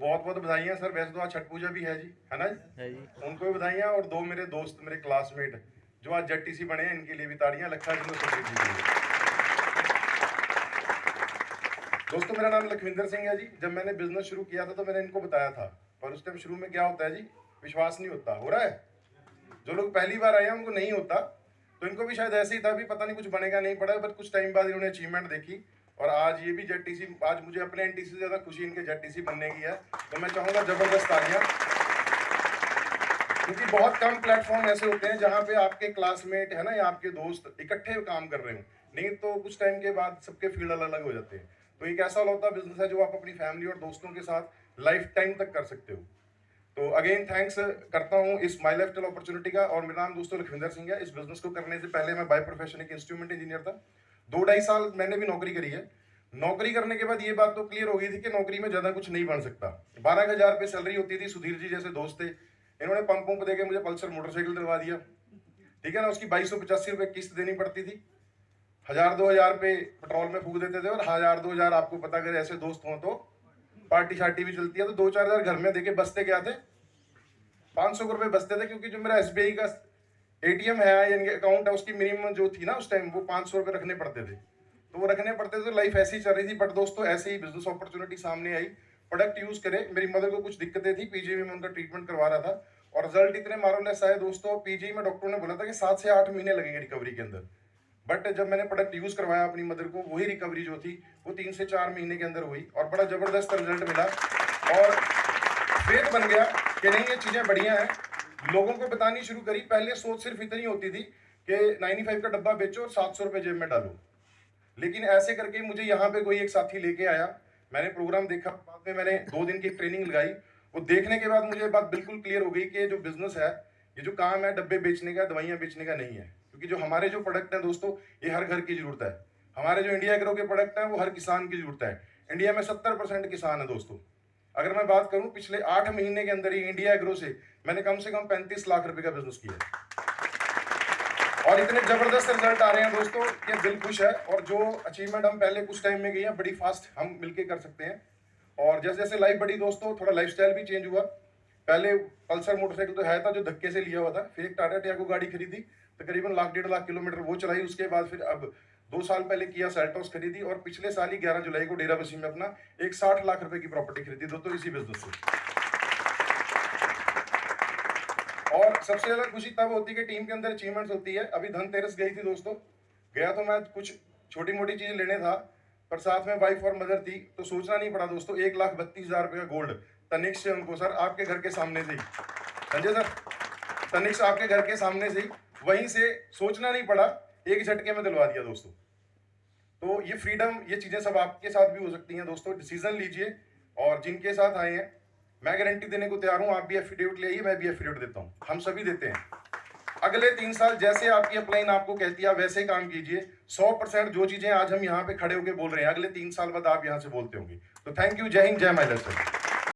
बहुत बहुत बधाइयाँ सर। वैसे तो आज छठ पूजा भी है जी, है ना है जी। उनको भी बधाइयाँ, और दो मेरे दोस्त, मेरे क्लासमेट जो आज जेडटीसी बने हैं, इनके लिए भी ताड़ियाँ लखा जी सुखदेव जी के लिए। दोस्तों मेरा नाम लखविंदर सिंह है जी। जब मैंने बिजनेस शुरू किया था तो मैंने इनको बताया था, पर उस टाइम शुरू में क्या होता है जी, विश्वास नहीं होता। हो रहा है, जो लोग पहली बार आए हैं उनको नहीं होता, तो इनको भी शायद ऐसे ही था भी पता नहीं कुछ बनेगा नहीं पड़ा, बट कुछ टाइम बाद इन्होंने अचीवमेंट देखी और आज ये भी जेडटीसी, आज मुझे अपने एनटीसी से ज्यादा खुशी इनके जेडटीसी बनने की है। तो मैं चाहूंगा जबरदस्त तालियां, क्योंकि बहुत कम प्लेटफॉर्म ऐसे होते हैं जहां पे आपके क्लासमेट है ना या आपके दोस्त इकट्ठे काम कर रहे हो, नहीं तो कुछ टाइम के बाद सबके फील्ड अलग अलग हो जाते हैं। तो एक ऐसा होता बिजनेस है जो आप अपनी फैमिली और दोस्तों के साथ लाइफ टाइम तक कर सकते हो। तो अगेन थैंक्स करता हूं इस माई लाइफस्टाइल अपॉर्चुनिटी का। और मेरा नाम दोस्तों लखविंदर सिंह है। इस बिजनेस को करने से पहले मैं बाय प्रोफेशन एक इंस्ट्रूमेंट इंजीनियर था। 2-2.5 साल मैंने भी नौकरी करी है। नौकरी करने के बाद ये बात तो क्लियर हो गई थी कि नौकरी में ज्यादा कुछ नहीं बन सकता। 12,000 रुपये सैलरी होती थी। सुधीर जी जैसे दोस्त थे, इन्होंने पंप देके मुझे पल्सर मोटरसाइकिल दिलवा दिया, ठीक है ना। उसकी 2285 रुपये किस्त देनी पड़ती थी। 1000-2000 रुपये पेट्रोल में फूक देते थे, और 1000-2000 आपको पता, अगर ऐसे दोस्त हों तो पार्टी शार्टी भी चलती है। तो 2-4 हजार घर में देके बचते क्या थे, 500 रुपये बचते थे, क्योंकि जो मेरा एसबीआई का एटीएम है यानी अकाउंट है, उसकी मिनिमम जो थी ना उस टाइम, वो 500 रुपये रखने पड़ते थे। तो वो रखने पड़ते थे, तो लाइफ ऐसी चल रही थी। बट दोस्तों ऐसे ही बिजनेस अपॉर्चुनिटी सामने आई, प्रोडक्ट यूज करे। मेरी मदर को कुछ दिक्कतें थी, पीजी में मैं उनका ट्रीटमेंट करवा रहा था, और रिजल्ट इतने मारोलेस आए दोस्तों। पीजी में डॉक्टर ने बोला था कि 7 से 8 महीने लगेंगे रिकवरी के अंदर, बट जब मैंने प्रोडक्ट यूज करवाया अपनी मदर को, वही रिकवरी जो थी वो 3 से 4 महीने के अंदर हुई, और बड़ा जबरदस्त रिजल्ट मिला। और फेथ बन गया कि नहीं ये चीजें बढ़िया हैं। लोगों को बतानी शुरू करी। पहले सोच सिर्फ इतनी होती थी कि 95 का डब्बा बेचो और 700 रुपये जेब में डालो, लेकिन ऐसे करके मुझे यहाँ पे कोई एक साथी लेके आया। मैंने प्रोग्राम देखा, बाद में मैंने 2 दिन की ट्रेनिंग लगाई। वो देखने के बाद मुझे बात बिल्कुल क्लियर हो गई कि जो बिजनेस है, ये जो काम है डब्बे बेचने का, दवाइयाँ बेचने का नहीं है। क्योंकि जो हमारे जो प्रोडक्ट है दोस्तों, ये हर घर की जरूरत है। हमारे जो इंडिया एग्रो के प्रोडक्ट है वो हर किसान की जरूरत है। इंडिया में 70% किसान है दोस्तों। अगर मैं बात करूं, पिछले 8 महीने के अंदर ही इंडिया एग्रो से मैंने कम से कम 35 लाख रुपए का बिजनेस किया है, और इतने जबरदस्त रिजल्ट आ रहे हैं दोस्तों कि दिल खुश है। और जो अचीवमेंट हम पहले कुछ टाइम में गए हैं, बड़ी फास्ट हम मिलके कर सकते हैं। और जैसे जैसे लाइफ बढ़ी दोस्तों, थोड़ा लाइफस्टाइल भी चेंज हुआ। पहले पल्सर मोटरसाइकिल तो है था जो धक्के से लिया हुआ था, फिर एक टाटा टियागो गाड़ी खरीदी, तकरीबन 1.5 लाख किलोमीटर वो चलाई। उसके बाद फिर अब 2 साल पहले किया सेल्टोस खरीदी, और पिछले साल ही 11 जुलाई को डेरा बसी में अपना एक 60 लाख रुपए की प्रॉपर्टी खरीदी दोस्तों, इसी बिजनेस से। और सबसे ज्यादा खुशी तब होती है कि टीम के अंदर अचीवमेंट्स होती है। अभी धनतेरस गई थी दोस्तों, गया तो मैं कुछ छोटी मोटी चीजें लेने था, पर साथ में वाइफ और मदर थी, तो सोचना नहीं पड़ा दोस्तों। 1,32,000 रुपये का गोल्ड तनिक से उनको, सर आपके घर के सामने से ही, संजय सर तनिक से आपके घर के सामने से ही, वहीं से सोचना नहीं पड़ा, एक झटके में दिलवा दिया दोस्तों। तो ये फ्रीडम, ये चीजें सब आपके साथ भी हो सकती हैं दोस्तों। डिसीजन लीजिए, और जिनके साथ आए हैं मैं गारंटी देने को तैयार हूं। आप भी एफिडेविट ले आइए, मैं भी एफिडेविट देता हूं, हम सभी देते हैं। अगले 3 साल जैसे आपकी अपलाइन आपको कहती है आप वैसे काम कीजिए। 100% जो चीजें आज हम यहाँ पे खड़े होकर बोल रहे हैं, अगले 3 साल बाद आप यहाँ से बोलते होंगे। तो थैंक यू, जय हिंद, जय माइलर सर।